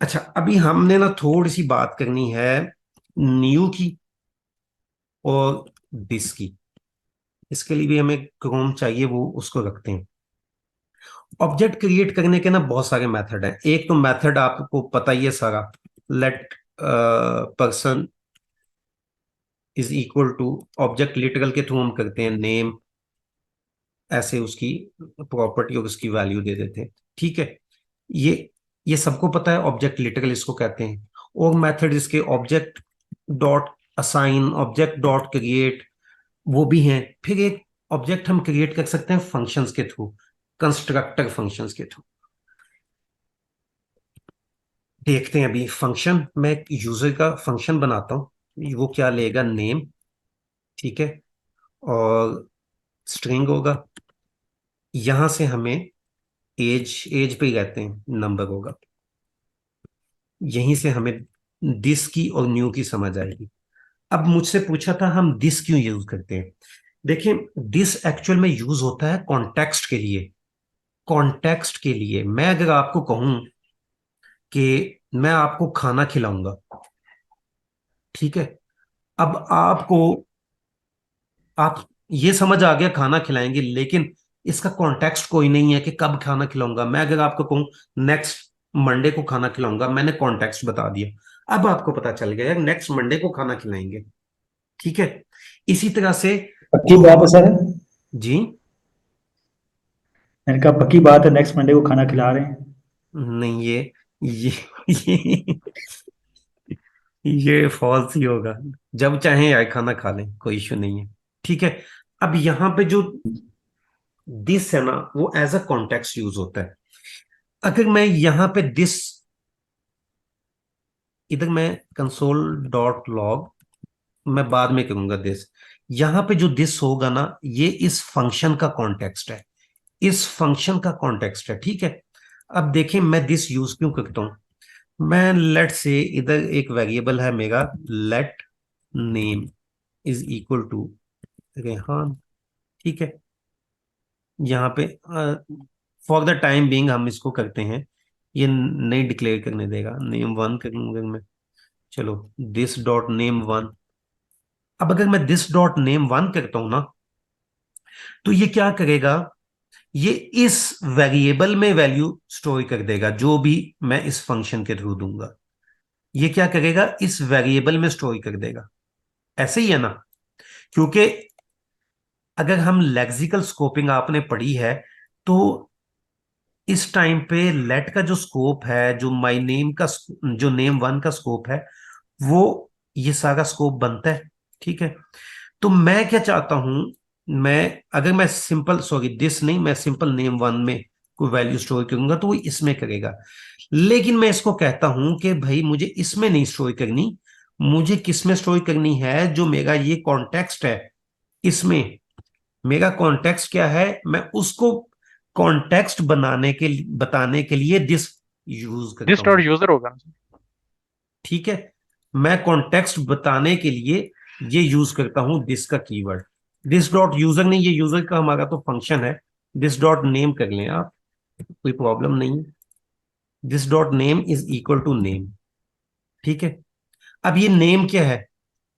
अच्छा, अभी हमने ना थोड़ी सी बात करनी है न्यू की और दिस की। इसके लिए भी हमें क्रोम चाहिए, वो उसको रखते हैं। ऑब्जेक्ट क्रिएट करने के ना बहुत सारे मेथड हैं। एक तो मेथड आपको पता ही है सारा, let person is equal to object literal के थ्रू हम करते हैं नेम, ऐसे उसकी प्रॉपर्टी और उसकी वैल्यू दे देते हैं। ठीक है, ये ये सबको पता है, ऑब्जेक्ट लिटरल इसको कहते हैं। और मेथड इसके object dot assign, object dot create, वो भी हैं। फिर एक ऑब्जेक्ट हम क्रिएट कर सकते हैं फंक्शंस के थ्रू, कंस्ट्रक्टर फंक्शंस के थ्रू। देखते हैं अभी फंक्शन। मैं एक यूजर का फंक्शन बनाता हूँ, वो क्या लेगा, नेम। ठीक है, और स्ट्रिंग होगा। यहां से हमें एज, एज पे ही रहते हैं, नंबर होगा। यहीं से हमें दिस की और न्यू की समझ आएगी। अब मुझसे पूछा था हम दिस क्यों यूज करते हैं। देखिए, दिस एक्चुअल में यूज होता है कॉन्टेक्स्ट के लिए। कॉन्टेक्स्ट के लिए मैं अगर आपको कहूं कि मैं आपको खाना खिलाऊंगा, ठीक है। अब आपको, आप ये समझ आ गया खाना खिलाएंगे, लेकिन इसका कॉन्टेक्स्ट कोई नहीं है कि कब खाना खिलाऊंगा। मैं अगर आपको कहूं नेक्स्ट मंडे को खाना खिलाऊंगा, मैंने कॉन्टेक्स्ट बता दिया। अब आपको पता चल गया यार नेक्स्ट मंडे को खाना खिलाएंगे। ठीक है, इसी तरह से पक्की जो बात है हम, सर। जी, मैंने कहा पक्की बात है, नेक्स्ट मंडे को खाना खिला रहे हैं। नहीं, ये ये ये फॉल्स ही होगा। जब चाहे यार खाना खा लें, कोई इश्यू नहीं है। ठीक है, अब यहां पे जो दिस है ना, वो एज अ कॉन्टेक्स्ट यूज होता है। अगर मैं यहां पे दिस, इधर मैं कंसोल डॉट लॉग, मैं बाद में करूंगा दिस। यहां पे जो दिस होगा ना, ये इस फंक्शन का कॉन्टेक्स्ट है, इस फंक्शन का कॉन्टेक्स्ट है। ठीक है, अब देखें मैं दिस यूज क्यों करता हूं। मैं लेट से इधर एक वेरिएबल है मेरा, let name is equal to Rehan. ठीक है, यहाँ पे फॉर द टाइम बीइंग हम इसको करते हैं, ये नहीं डिक्लेयर करने देगा, नेम वन करूंगा मैं। चलो, दिस डॉट नेम वन। अब अगर मैं दिस डॉट नेम वन करता हूं ना, तो ये क्या करेगा, ये इस वेरिएबल में वैल्यू स्टोर कर देगा जो भी मैं इस फंक्शन के थ्रू दूंगा। ये क्या करेगा, इस वेरिएबल में स्टोर कर देगा। ऐसे ही है ना, क्योंकि अगर हम लेक्सिकल स्कोपिंग आपने पढ़ी है, तो इस टाइम पे लेट का जो स्कोप है, जो माय नेम का, जो नेम वन का स्कोप है, वो ये सारा स्कोप बनता है। ठीक है, तो मैं क्या चाहता हूं, मैं अगर मैं सिंपल, सॉरी दिस नहीं, मैं सिंपल नेम वन में कोई वैल्यू स्टोर करूंगा तो वो इसमें करेगा। लेकिन मैं इसको कहता हूं कि भाई मुझे इसमें नहीं स्टोर करनी, मुझे किस में स्टोर करनी है, जो मेरा ये कॉन्टेक्स्ट है इसमें। मेरा कॉन्टेक्स्ट क्या है, मैं उसको कॉन्टेक्स्ट बनाने के बताने के लिए दिस यूज करता दिस डॉट हूं। यूजर होगा ना सर? ठीक है, मैं कॉन्टेक्स्ट बताने के लिए ये यूज करता हूं दिस का कीवर्ड। दिस डॉट यूजर नहीं, ये यूजर का हमारा तो फंक्शन है। दिस डॉट नेम कर लें आप, कोई प्रॉब्लम नहीं है। This dot name is equal to name. ठीक है, अब ये नेम क्या है,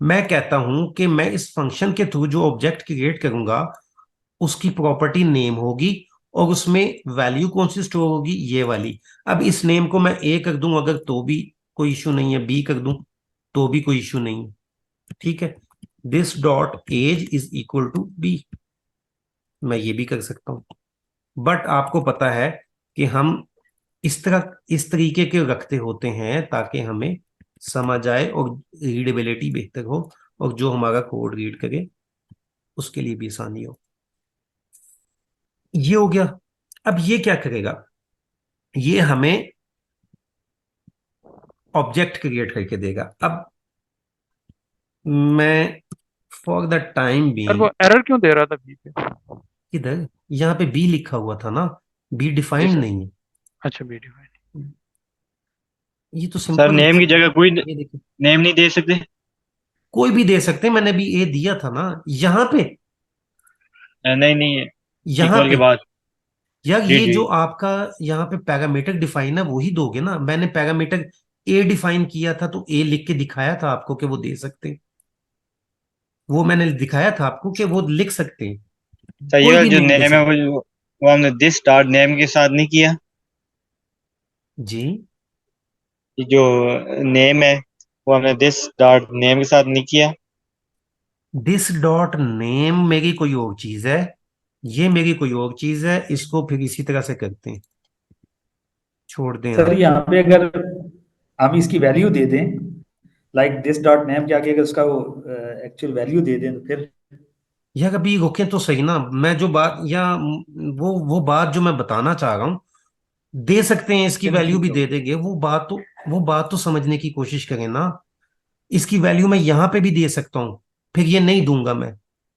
मैं कहता हूं कि मैं इस फंक्शन के थ्रू जो ऑब्जेक्ट क्रिएट करूंगा, उसकी प्रॉपर्टी नेम होगी, और उसमें वैल्यू कौन सी स्टोर होगी, ये वाली। अब इस नेम को मैं ए कर दूं अगर, तो भी कोई इशू नहीं है, बी कर दूं तो भी कोई इशू नहीं है। ठीक है, this dot age is equal to B, मैं ये भी कर सकता हूं। बट आपको पता है कि हम इस तरीके के रखते होते हैं ताकि हमें समझ आए और रीडेबिलिटी बेहतर हो, और जो हमारा कोड रीड करे उसके लिए भी आसानी हो। ये हो गया। अब ये क्या करेगा, ये हमें ऑब्जेक्ट क्रिएट करके देगा। अब मैं फॉर द टाइम सर वो बीइंग, एरर क्यों दे रहा था बी पे? किधर, यहाँ पे बी लिखा हुआ था ना, बी जी डिफाइंड सर। नहीं है। अच्छा, बी डिवाइड। ये तो सर सिंपल नेम है। की जगह कोई ये देखिए, नेम नहीं दे सकते? कोई भी दे सकते हैं, मैंने भी ए दिया था ना यहाँ पे, नहीं नहीं, यहाँ इक्वल के पे, बाद। यार जी ये जी। जो आपका यहाँ पे पैरामीटर डिफाइन है वही दोगे ना। मैंने पैरामीटर ए डिफाइन किया था तो ए लिख के दिखाया था आपको कि वो दे सकते हैं। वो मैंने दिखाया था आपको कि वो लिख सकते हैं, सर ये कोई वाला भी जो नेम दे नेम है सकते। वो हमने दिस स्टार नेम के साथ नहीं किया। जी, ये जो नेम है वो हमने दिस डॉट नेम के साथ नहीं किया। दिस डॉट नेम मेरी कोई और चीज है, ये मेरी कोई और चीज है, इसको फिर इसी तरह से करते हैं, छोड़ दें सर आप। यहाँ पे अगर हम इसकी वैल्यू दे दें, लाइक दिस डॉट नेम के आगे अगर उसका वो एक्चुअल वैल्यू दे दें तो फिर। यार अभी रुके तो सही ना, मैं जो बात या वो बात जो मैं बताना चाह रहा हूँ, दे सकते हैं इसकी चलो वैल्यू ठीक भी है। दे देंगे, वो बात तो समझने की कोशिश करें ना। इसकी वैल्यू मैं यहां पे भी दे सकता हूं, फिर ये नहीं दूंगा मैं,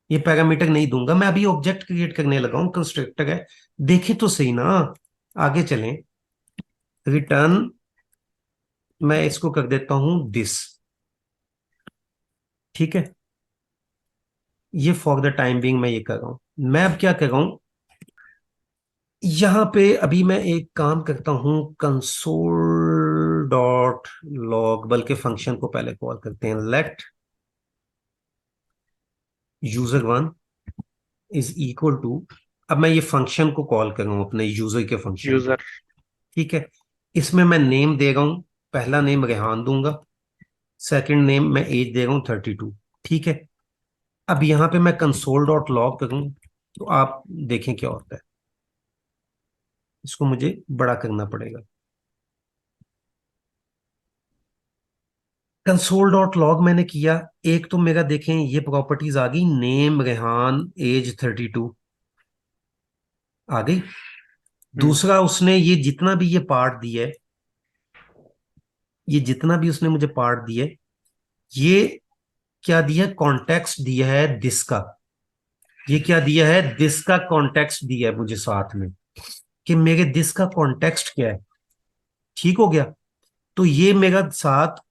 ये पैरामीटर नहीं दूंगा मैं, अभी ऑब्जेक्ट क्रिएट करने लगा हूं, कंस्ट्रक्टर है। देखे तो सही ना, आगे चलें। रिटर्न, मैं इसको कर देता हूं दिस, ठीक है। ये फॉर द टाइम बिंग मैं ये कर रहा हूं। मैं अब क्या कर रहा हूं, यहां पे अभी मैं एक काम करता हूं, कंसोल डॉट लॉग, बल्कि फंक्शन को पहले कॉल करते हैं, let user one is equal to, अब मैं ये फंक्शन को कॉल कर रहा हूं अपने यूजर के फंक्शन को, यूजर। ठीक है। इसमें मैं नेम दे रहा हूं, पहला नेम रेहान दूंगा, सेकंड नेम मैं एज दे रहा हूं 32, ठीक है। अब यहां पे मैं कंसोल डॉट लॉग करूं तो आप देखें क्या होता है। इसको मुझे बड़ा करना पड़ेगा। कंसोल डॉट लॉग मैंने किया, एक तो मेरा देखें ये प्रॉपर्टीज आ गई, नेम रेहान एज 32 आ गई। हम्म। दूसरा उसने ये जितना भी ये पार्ट दिया है, ये जितना भी उसने मुझे पार्ट दिया है, ये क्या दिया, कॉन्टेक्स्ट दिया है दिस का। ये क्या दिया है, दिस का कॉन्टेक्स्ट दिया है मुझे साथ में, कि मेरे दिस का कॉन्टेक्स्ट क्या है, ठीक हो गया। तो ये मेरा साथ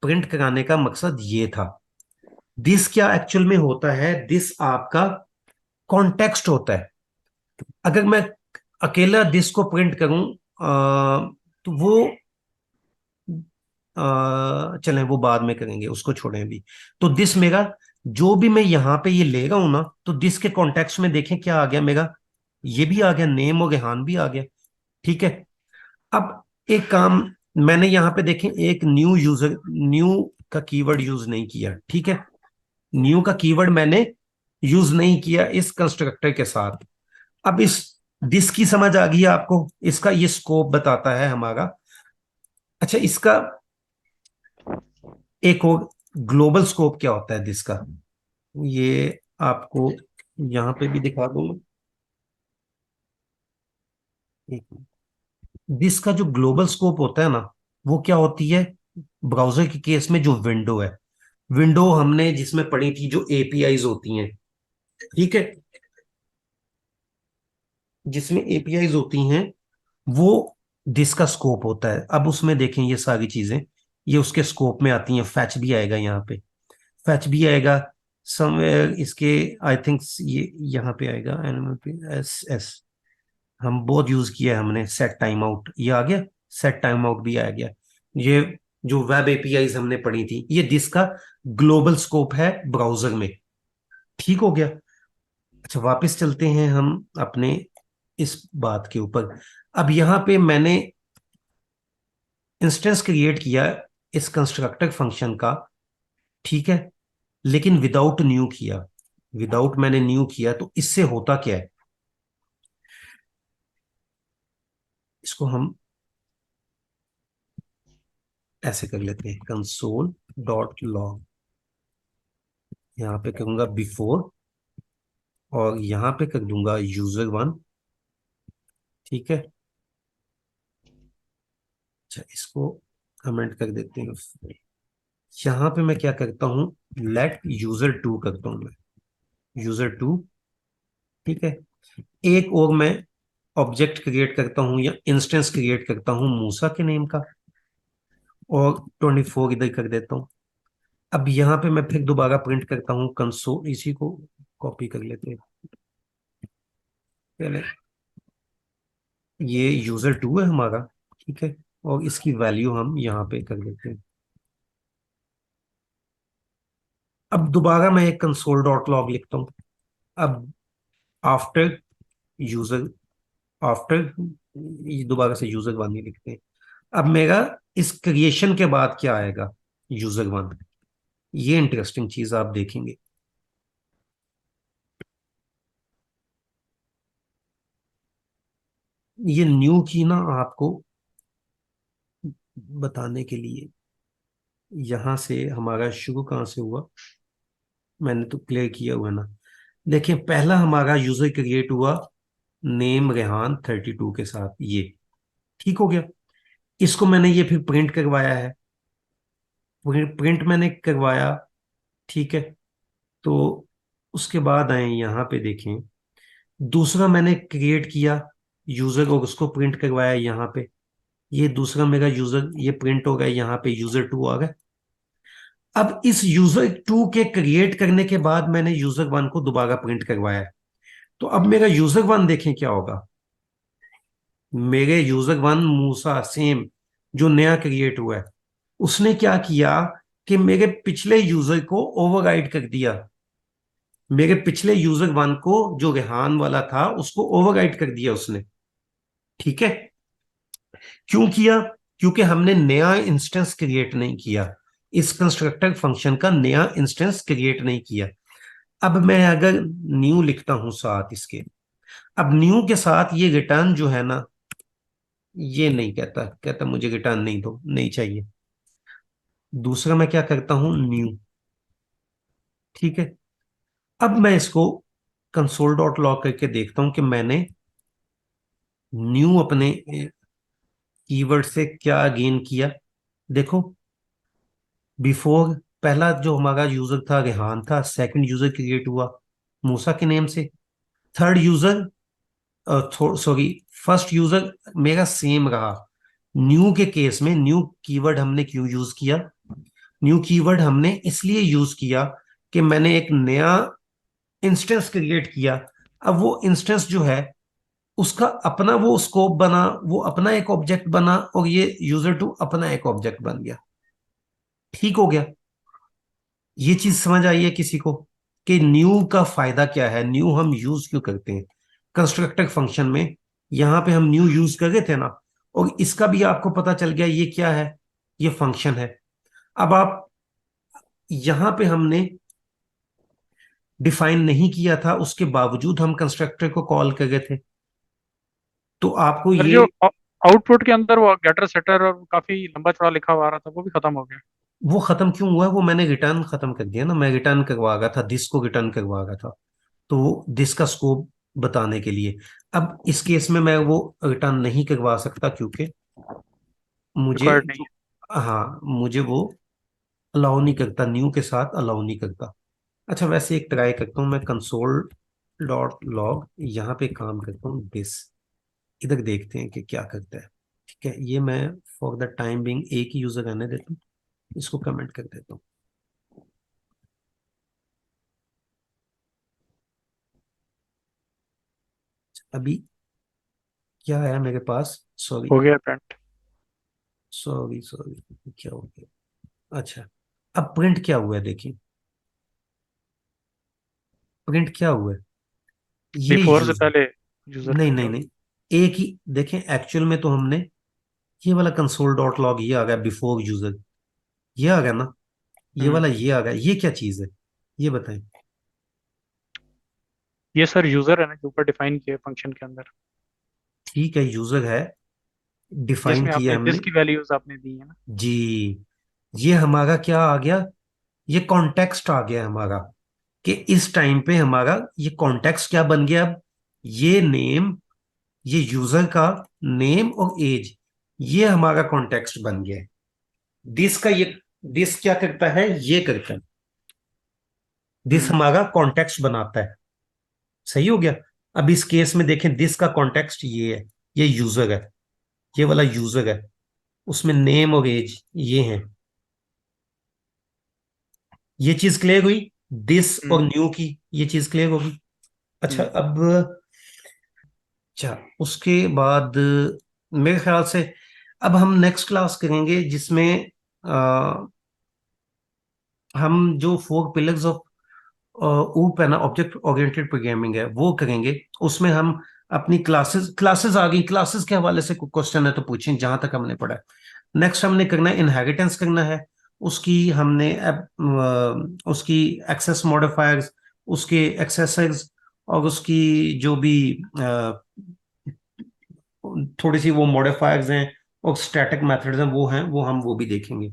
प्रिंट कराने का मकसद ये था। दिस क्या एक्चुअल में होता है, दिस आपका कॉन्टेक्स्ट होता है। अगर मैं अकेला दिस को प्रिंट करूं तो वो चलें वो बाद में करेंगे, उसको छोड़ें अभी। तो दिस मेरा, जो भी मैं यहां पे ये ले रहा हूं ना, तो दिस के कॉन्टेक्स्ट में देखें क्या आ गया मेरा, ये भी आ गया, नेम और रेहान भी आ गया, ठीक है। अब एक काम, मैंने यहां पे देखें एक न्यू यूजर, न्यू का कीवर्ड यूज नहीं किया, ठीक है। न्यू का कीवर्ड मैंने यूज नहीं किया इस कंस्ट्रक्टर के साथ। अब इस दिस की समझ आ गई आपको, इसका ये स्कोप बताता है हमारा। अच्छा, इसका एक और ग्लोबल स्कोप क्या होता है दिस का, ये आपको यहां पे भी दिखा दूंगा। एक दिस का जो ग्लोबल स्कोप होता है ना, वो क्या होती है, ब्राउजर के केस में जो विंडो है, विंडो हमने जिसमें पढ़ी थी जो एपीआईज होती हैं, ठीक है, जिसमें एपीआईज होती हैं, वो दिस का स्कोप होता है। अब उसमें देखें ये सारी चीजें, ये उसके स्कोप में आती हैं। फैच भी आएगा यहाँ पे, फैच भी आएगा समवेयर इसके, आई थिंक ये यहाँ पे आएगा, एनएमपी एस एस, हम बहुत यूज किया है हमने। सेट टाइम आउट ये आ गया, सेट टाइम आउट भी आ गया। ये जो वेब एपीआईज हमने पढ़ी थी, ये दिस का ग्लोबल स्कोप है ब्राउजर में, ठीक हो गया। अच्छा, वापस चलते हैं हम अपने इस बात के ऊपर। अब यहां पे मैंने इंस्टेंस क्रिएट किया इस कंस्ट्रक्टर फंक्शन का, ठीक है, लेकिन विदाउट न्यू किया। विदाउट मैंने न्यू किया तो इससे होता क्या है, इसको हम ऐसे कर लेते हैं, कंसोल डॉट लॉग, यहां पे करूंगा बिफोर, और यहां पे कर दूंगा यूजर वन, ठीक है। अच्छा, इसको कमेंट कर देते हैं। यहां पे मैं क्या करता हूं, लेट यूजर टू करता हूं मैं, यूजर टू, ठीक है। एक और मैं ऑब्जेक्ट क्रिएट करता हूं या इंस्टेंस क्रिएट करता हूं मूसा के नेम का, और 24 इधर कर देता हूं। अब यहां पे मैं फिर दोबारा प्रिंट करता हूं कंसोल, इसी को कॉपी कर लेते हैं पहले, ये यूजर टू है हमारा, ठीक है, और इसकी वैल्यू हम यहाँ पे कर देते हैं। अब दोबारा मैं एक कंसोल डॉट लॉग लिखता हूँ। अब आफ्टर यूजर, आफ्टर, ये दोबारा से यूजर वन ही लिखते हैं। अब मेरा इस क्रिएशन के बाद क्या आएगा, यूजर वन। ये इंटरेस्टिंग चीज आप देखेंगे। ये न्यू की ना आपको बताने के लिए, यहां से हमारा शुरू कहां से हुआ, मैंने तो क्लियर किया हुआ ना। देखिए पहला हमारा यूजर क्रिएट हुआ नेम रेहान 32 के साथ, ये ठीक हो गया। इसको मैंने ये फिर प्रिंट करवाया है, प्रिंट मैंने करवाया, ठीक है। तो उसके बाद आए यहाँ पे देखें, दूसरा मैंने क्रिएट किया यूजर और उसको प्रिंट करवाया यहाँ पे। ये दूसरा मेरा यूजर, ये प्रिंट हो गया यहाँ पे, यूजर टू आ गया। अब इस यूजर टू के क्रिएट करने के बाद मैंने यूजर वन को दोबारा प्रिंट करवाया। तो अब मेरा यूजर वन देखें क्या होगा। मेरे यूजर वन मूसा सेम जो नया क्रिएट हुआ है, उसने क्या किया कि मेरे पिछले यूजर को ओवरराइड कर दिया। मेरे पिछले यूजर वन को जो रेहान वाला था उसको ओवरराइड कर दिया उसने, ठीक है। क्यों किया? क्योंकि हमने नया इंस्टेंस क्रिएट नहीं किया, इस कंस्ट्रक्टर फंक्शन का नया इंस्टेंस क्रिएट नहीं किया। अब मैं अगर न्यू लिखता हूं साथ इसके, अब न्यू के साथ ये रिटर्न जो है ना, ये नहीं कहता, कहता मुझे रिटर्न नहीं दो, नहीं चाहिए। दूसरा मैं क्या करता हूं, न्यू, ठीक है। अब मैं इसको कंसोल डॉट लॉग करके देखता हूं कि मैंने न्यू अपने कीवर्ड से क्या गेन किया। देखो बिफोर पहला जो हमारा यूजर था रेहान था, सेकंड यूजर क्रिएट हुआ मूसा के नेम से, third user, sorry, first user मेरा सेम रहा। न्यू के केस में न्यू कीवर्ड हमने क्यों यूज किया? न्यू कीवर्ड हमने इसलिए यूज किया कि मैंने एक नया इंस्टेंस क्रिएट किया। अब वो इंस्टेंस जो है उसका अपना वो स्कोप बना, वो अपना एक ऑब्जेक्ट बना, और ये यूजर टू अपना एक ऑब्जेक्ट बन गया, ठीक हो गया। ये चीज समझ आई है किसी को कि न्यू का फायदा क्या है, न्यू हम यूज क्यों करते हैं कंस्ट्रक्टर फंक्शन में? यहां पे हम न्यू यूज कर रहे थे ना, और इसका भी आपको पता चल गया ये क्या है, ये फंक्शन है। अब आप यहां पे हमने डिफाइन नहीं किया था, उसके बावजूद हम कंस्ट्रक्टर को कॉल कर रहे थे, तो आपको सर ये, जो आउटपुट के अंदर वो गेटर सेटर और काफी लंबा चौड़ा लिखा हुआ आ रहा था वो भी खत्म हो गया। वो खत्म क्यों हुआ? वो मैंने रिटर्न खत्म कर दिया ना, मैं रिटर्न करवा रहा था, दिस को रिटर्न करवा रहा था, तो वो दिस का स्कोप बताने के लिए। अब इस केस में मैं वो रिटर्न नहीं करवा सकता क्योंकि मुझे, रिक्वायर्ड नहीं हाँ मुझे वो अलाउ नहीं करता, न्यू के साथ अलाउ नहीं करता। अच्छा वैसे एक ट्राई करता हूँ मैं, कंसोल डॉट लॉग यहाँ पे काम करता हूँ दिस, इधर देखते हैं कि क्या करता है। ठीक है, ये मैं फॉर द टाइम बिंग एक ही यूजर रहने देता हूँ, इसको कमेंट कर देता हूँ। अभी क्या है मेरे पास, सॉरी हो गया प्रिंट। सॉरी सॉरी, क्या हो गया? अच्छा, अब प्रिंट क्या हुआ है देखिए, प्रिंट क्या हुआ है, ये बिफोर से यूजर, पहले यूजर नहीं प्रिंट नहीं हो नहीं, एक ही देखें एक्चुअल में तो हमने ये वाला कंसोल डॉट लॉग ये आ गया बिफोर यूजर, ये आ गया ना, ये गया। वाला ये आ गया, ये क्या चीज है, ये बताएं। ये सर यूजर है ना जो ऊपर डिफाइन किया फंक्शन के अंदर, ठीक है, यूजर है, डिफाइन जिसमें किया आपने हमने, दिस की वैल्यूज आपने दी है ना। जी। ये हमारा क्या आ गया, ये कॉन्टेक्स्ट आ गया हमारा, कि इस टाइम पे हमारा ये कॉन्टेक्स्ट क्या बन गया अब, ये नेम, ये यूजर का नेम और एज, ये हमारा कॉन्टेक्स्ट बन गया है। दिस का ये, दिस क्या करता है, ये करता है, दिस हम्म हमारा कॉन्टेक्स्ट बनाता है, सही हो गया। अब इस केस में देखें दिस का कॉन्टेक्स्ट ये है, ये यूजर है, ये वाला यूजर है, उसमें नेम और एज ये है। ये चीज क्लियर हुई, दिस और हम्म न्यू की ये चीज क्लियर होगी। अच्छा हम्म। अब अच्छा, उसके बाद मेरे ख्याल से अब हम नेक्स्ट क्लास करेंगे जिसमें हम जो 4 पिलर्स ऑफ ऊप है ना, ऑब्जेक्ट ओरिएंटेड प्रोग्रामिंग है, वो करेंगे। उसमें हम अपनी क्लासेस क्लासेस आ गई, क्लासेस के हवाले से कोई क्वेश्चन है तो पूछें, जहां तक हमने पढ़ा है। नेक्स्ट हमने करना है इनहेरिटेंस करना है। उसकी हमने उसकी एक्सेस मॉडिफायर्स, उसके एक्सेसर्स, और उसकी जो भी थोड़ी सी वो मॉडिफायर्स हैं और स्टैटिक मेथड्स हैं, वो हैं, वो हम वो भी देखेंगे।